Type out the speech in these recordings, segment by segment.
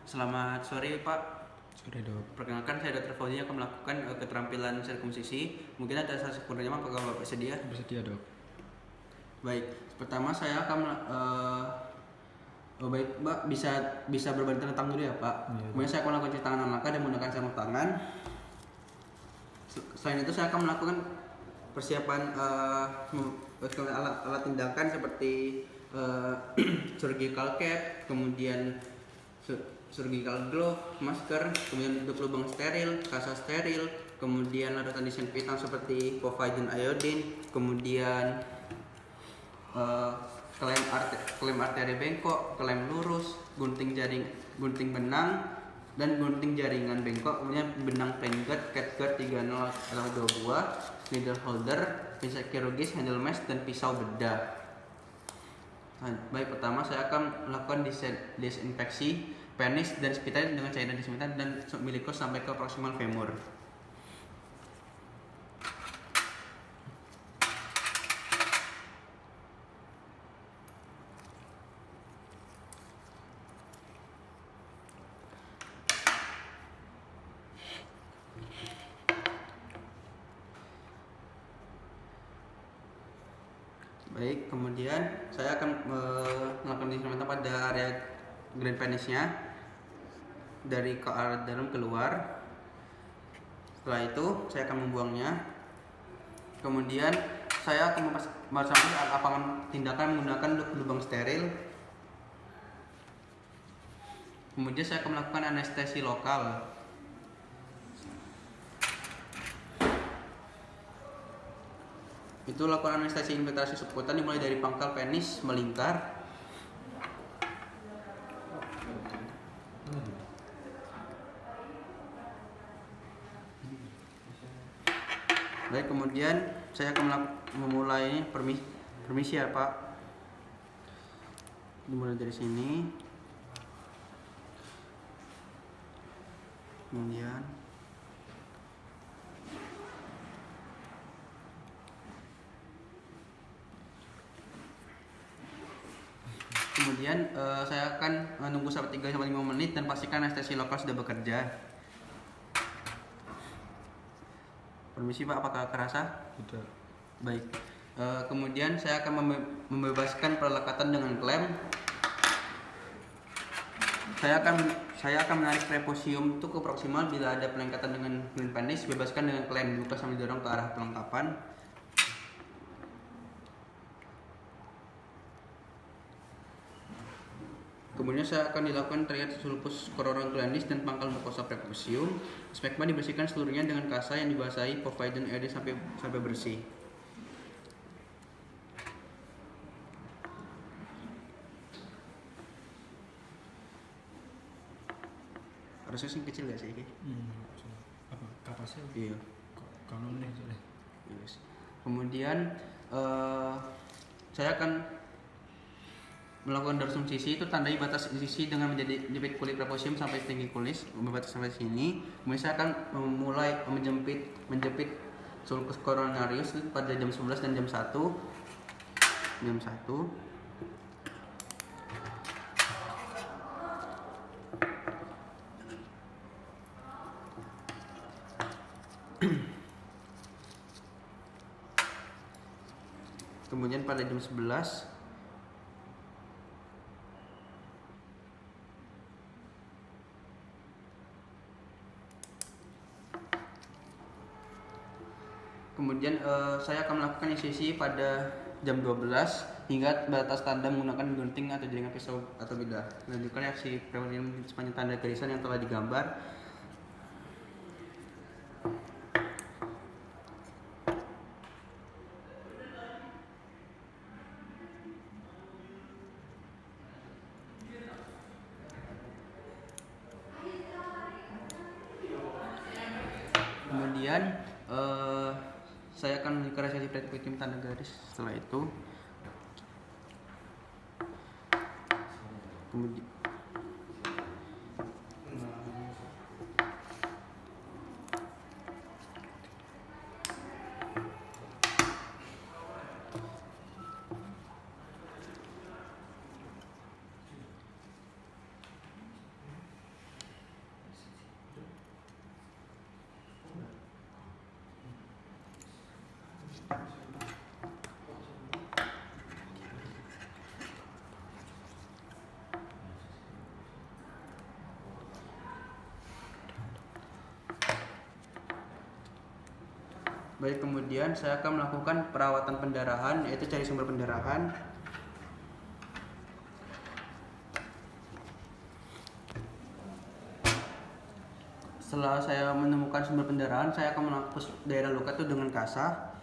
Selamat sore Pak. Sore dok. Perkenalkan saya Dr. Fauzi akan melakukan keterampilan sirkumsisi. Mungkin ada sesi kurangnya apakah Bapak bersedia? Bersedia dok. Baik, pertama saya akan baik Pak, bisa berbagi tentang dulu ya Pak. Iya, Kemudian saya akan melakukan cuci tangan langkah dan menggunakan sarung tangan. Selain itu saya akan melakukan persiapan alat tindakan seperti surgical cap, kemudian surgical glove, masker, kemudian tutup lubang steril, kasa steril, kemudian larutan disinfektan seperti povidone iodine, kemudian klem arteri bengkok, klem lurus, gunting benang, dan gunting jaringan bengkok, kemudian benang plain-guard, catguard 30 L2 buah, needle holder, pinset kirurgis, handle mesh, dan pisau bedah. Baik, pertama saya akan melakukan disinfeksi penis dan spital dengan cairan disinfektan dan umbilicus sampai ke proximal femur. Baik, kemudian saya akan melakukan disinfektan pada area grand penisnya dari ke arah dalam keluar. Setelah itu saya akan membuangnya. Kemudian saya akan melakukan lapangan tindakan menggunakan lubang steril. Kemudian saya akan melakukan anestesi lokal. Itu lakukan anestesi infiltrasi subkutan dimulai dari pangkal penis melingkar. Baik, kemudian saya akan memulai permisi ya Pak. Dimulai dari sini. Kemudian saya akan menunggu sampai 3-5 menit dan pastikan anestesi lokal sudah bekerja. Permisi Pak, apakah kerasa? Tidak. Baik. Kemudian saya akan membebaskan perlekatan dengan klem. Saya akan menarik preposium itu ke proksimal bila ada pelengkatan dengan penis, bebaskan dengan klem, buka sambil dorong ke arah pelengkapan. Kemudian saya akan dilakukan triad sulcus coronaris dan pangkal mukosa preposium. Spekma dibersihkan seluruhnya dengan kasa yang dibasahi povidone iodine sampai bersih. Harusnya sih kecil gak sih? Apa kapasnya? Iya. Kalau nih sudah. Yes. Kemudian saya akan melakukan dorsum sisi, itu tandai batas sisi dengan menjepit kulit preposium sampai tinggi kulit, membatas sampai sini. Kemudian saya akan memulai menjepit sulcus coronarius pada jam 11 dan jam 1. Jam 1. Kemudian pada jam 11 kemudian saya akan melakukan insisi pada jam 12 hingga batas tanda menggunakan gunting atau jaringan pisau atau bilah. Lanjutkan reaksi preposium sepanjang tanda garisan yang telah digambar. Kemudian saya akan melanjutkan reaksi preposium tanda garis. Setelah itu kemudian Baik, kemudian saya akan melakukan perawatan pendarahan, yaitu cari sumber pendarahan. Setelah saya menemukan sumber pendarahan, saya akan menghapus daerah luka itu dengan kasa.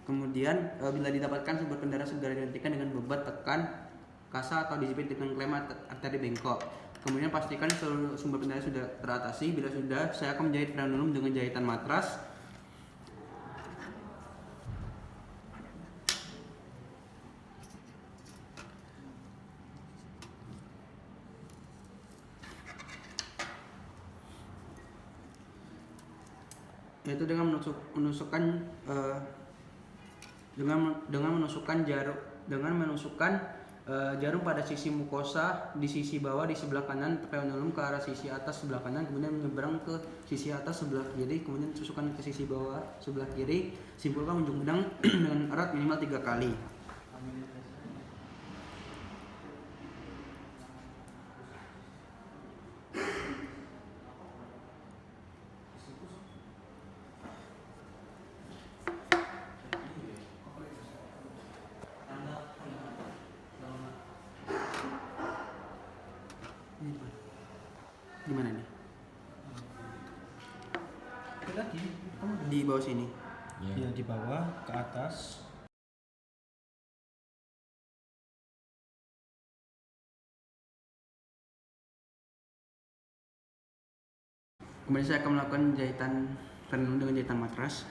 Kemudian bila didapatkan sumber pendarahan, segera dihentikan dengan bebat, tekan, kasa atau dijepit dengan klem arteri bengkok. Kemudian pastikan seluruh sumber pendarahan sudah teratasi. Bila sudah, saya akan menjahit frenulum dengan jahitan matras. Yaitu dengan menusukkan jarum pada sisi mukosa di sisi bawah di sebelah kanan frenulum ke arah sisi atas sebelah kanan, kemudian menyeberang ke sisi atas sebelah kiri, kemudian tusukkan ke sisi bawah sebelah kiri. Simpulkan ujung benang dengan erat minimal 3 kali. Gimana nih? Lagi. Di bawah sini. Ya di bawah ke atas. Kemudian saya akan melakukan jahitan frenulum dengan jahitan matras.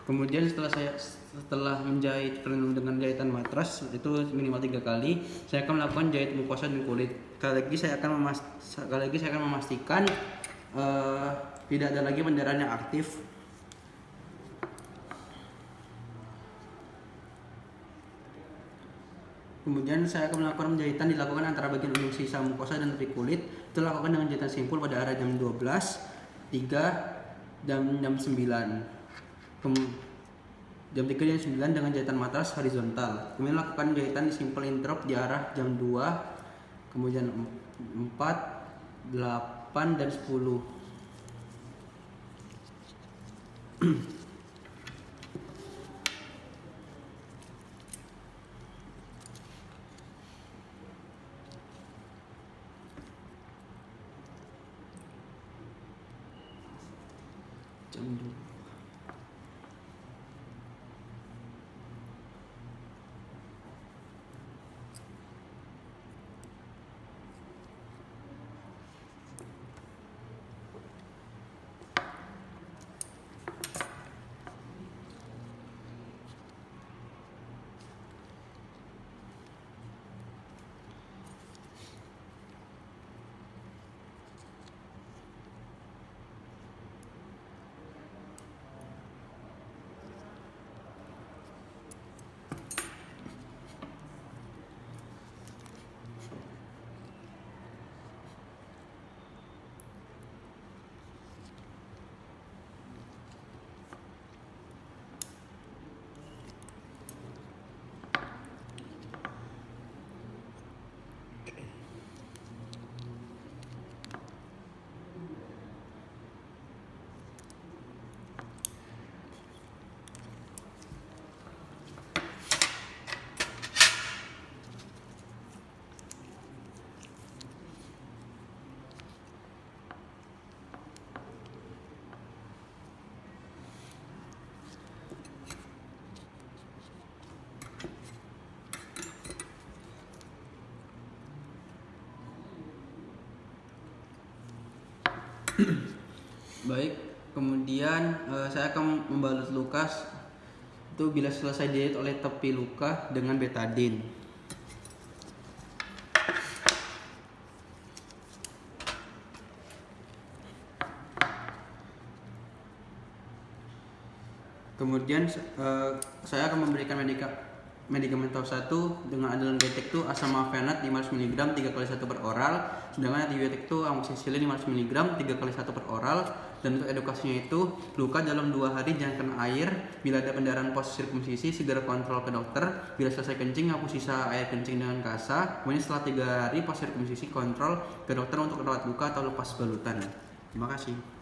Kemudian setelah menjahit pelindung dengan jahitan matras itu minimal 3 kali, saya akan melakukan jahit mukosa dan kulit. Sekali lagi saya akan memastikan tidak ada lagi pendarahan yang aktif. Kemudian saya akan melakukan penjahitan dilakukan antara bagian ujung sisa mukosa dan tepi kulit. Itu lakukan dengan jahitan simpul pada area jam 12, 3, dan jam 9. Jam 3 dan 9 dengan jahitan matras horizontal. Kemudian lakukan jahitan di simple interrupt di arah jam 2, kemudian 4, 8, dan 10. Jam 2. Baik, kemudian saya akan membalut luka itu bila selesai dijahit oleh tepi luka dengan betadine. Kemudian saya akan memberikan medikamentos 1 dengan andalan detektu asam mafenat 500 mg 3 kali 1 per oral, sedangkan antibiotik itu amoxicillin 500 mg 3 kali 1 per oral. Dan untuk edukasinya itu, luka dalam 2 hari jangan kena air. Bila ada pendarahan pos sirkumsisi segera kontrol ke dokter. Bila selesai kencing hapus sisa air kencing dengan kasa. Kemudian setelah 3 hari pos sirkumsisi kontrol ke dokter untuk rawat luka atau lepas balutan. Terima kasih.